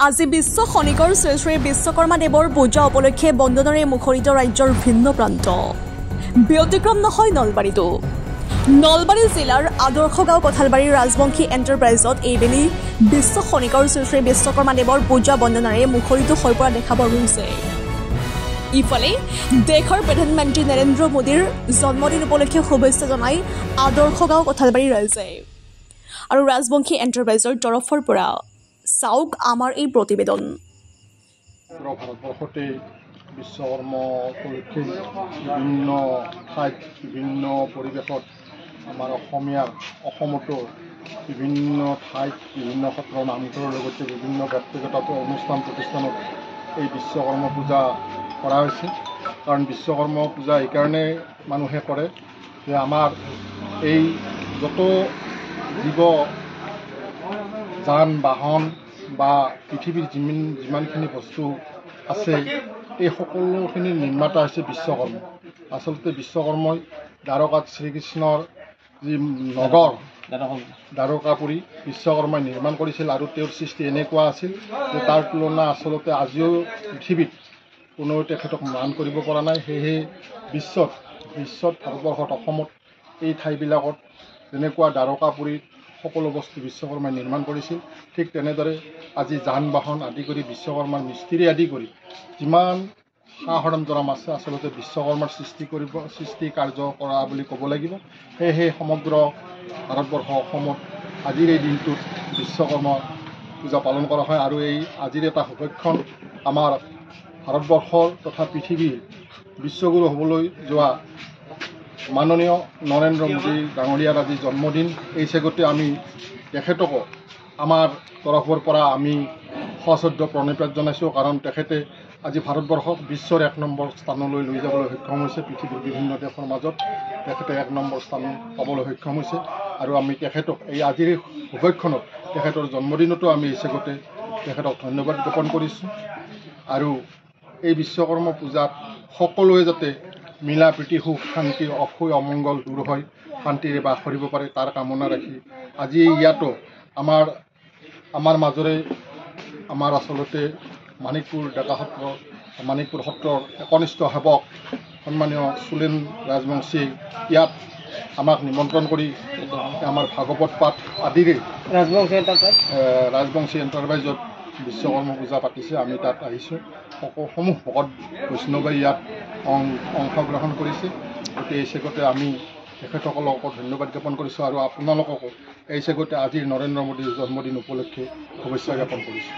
আজি বিশ্ব খনিকৰ শ্ৰী শ্ৰী বিশ্বকৰ্মা দেৱৰ পূজা উপলক্ষে বন্দনাৰে মুখৰিত ৰাজ্যৰ ভিন্ন প্ৰান্ত। ব্যতিক্ৰম নহয় নলবাৰীতো। নলবাৰী জিলাৰ আদৰ্শ গাঁও কঁঠালবাৰীৰ ৰাজবংশী এণ্টাৰপ্ৰাইজত এইবেলি বিশ্ব খনিকৰ শ্ৰী শ্ৰী বিশ্বকৰ্মা দেৱৰ পূজা বন্দনাৰে মুখৰিত হৈ পৰা দেখা পোৱা গৈছে। ইফালে দেশৰ প্ৰধানমন্ত্ৰী নৰেন্দ্ৰ মোদীৰ জন্মদিন উপলক্ষে শুভেচ্ছা জনাই আদৰ্শ গাঁও কঁঠালবাৰীৰ ৰাইজে আৰু ৰাজবংশী এণ্টাৰপ্ৰাইজৰ তৰফৰ পৰা চাওক আমাৰ এই প্ৰতিবেদন। ভাৰতবৰ্ষতে বিশ্বকৰ্মা উপলক্ষে বিভিন্ন ঠাইত বিভিন্ন পৰিৱেশত আমাৰ অসমতো বিভিন্ন ঠাইত বিভিন্ন সত্ৰৰ নামঘৰৰ লগতে বিভিন্ন ব্যক্তিগত অনুষ্ঠান প্ৰতিষ্ঠানত এই বিশ্বকৰ্মা পূজা কৰা হৈছে। কাৰণ বিশ্বকৰ্মা পূজা এইকাৰণে মানুহে কৰে যে আমাৰ এই যত জীৱ যান বাহন বা পৃথিৱীৰ যিমানখিনি বস্তু আছে এই সকলোখিনিৰ নিৰ্মাতা হৈছে বিশ্বকৰ্মা। আচলতে বিশ্বকৰ্মাই দ্বাৰকাত শ্ৰীকৃষ্ণৰ যি নগৰ দ্বাৰকাপুৰী বিশ্বকৰ্মাই নিৰ্মাণ কৰিছিল আৰু তেওঁৰ সৃষ্টি এনেকুৱা আছিল যে তাৰ তুলনা আচলতে আজিও পৃথিৱীত কোনেও তেখেতক ম্লান কৰিব পৰা নাই। সেয়েহে বিশ্বত ভাৰতবৰ্ষত অসমত এই ঠাইবিলাকত যেনেকুৱা দ্বাৰকাপুৰীত সকলো বস্তু বিশ্বকৰ্মাই নিৰ্মাণ কৰিছিল, ঠিক তেনেদৰে আজি যান বাহন আদি কৰি বিশ্বকৰ্মাৰ মিস্ত্ৰী আদি কৰি যিমান সা সৰঞ্জাম আছে আচলতে বিশ্বকৰ্মাৰ সৃষ্টি কাৰ্য কৰা বুলি ক'ব লাগিব। সেয়েহে সমগ্ৰ ভাৰতবৰ্ষ অসমত আজিৰ এই দিনটোত বিশ্বকৰ্মা পূজা পালন কৰা হয়। আৰু এই আজিৰ এটা সৌভাগ্যখন আমাৰ ভাৰতবৰ্ষৰ তথা পৃথিৱীৰ বিশ্বগুৰু হ'বলৈ যোৱা মাননীয় নৰেন্দ্ৰ মোদী ডাঙৰীয়াৰ আজি জন্মদিন। এই চেগতে আমি তেখেতকো আমাৰ তৰফৰ পৰা আমি সশ্ৰদ্ধ প্ৰণিপাত জনাইছোঁ। কাৰণ তেখেতে আজি ভাৰতবৰ্ষক বিশ্বৰ 1 নম্বৰ স্থানলৈ লৈ যাবলৈ সক্ষম হৈছে। পৃথিৱীৰ বিভিন্ন দেশৰ মাজত তেখেতে 1 নম্বৰ স্থান পাবলৈ সক্ষম হৈছে। আৰু আমি তেখেতক এই আজিৰ সৌভাগ্যখনত তেখেতৰ জন্মদিনতো আমি এই চেগতে তেখেতক ধন্যবাদ জ্ঞাপন কৰিছোঁ। আৰু এই বিশ্বকৰ্মা পূজাত সকলোৱে যাতে মিলা প্ৰীতি সুখ শান্তি অসুখ অমংগল দূৰ হৈ শান্তিৰে বাস কৰিব পাৰে তাৰ কামনা ৰাখি আজি ইয়াতো আমাৰ মাজৰে আমাৰ আচলতে মানিকপুৰ সত্ৰৰ একনিষ্ঠ সেৱক সন্মানীয় চুলেন ৰাজবংশী ইয়াত আমাক নিমন্ত্ৰণ কৰি আমাৰ ভাগৱত পাঠ আদিৰে ৰাজবংশী এণ্টাৰপ্ৰাইজত বিশ্বকৰ্মা পূজা পাতিছে। আমি তাত আহিছোঁ। সমূহ ভকত বৈষ্ণৱে ইয়াত অংশগ্ৰহণ কৰিছে। গতিকে এই চেগতে আমি তেখেতসকলকো ধন্যবাদ জ্ঞাপন কৰিছোঁ আৰু আপোনালোককো এই চেগতে আজিৰ নৰেন্দ্ৰ মোদীৰ জন্মদিন উপলক্ষে শুভেচ্ছা জ্ঞাপন কৰিছোঁ।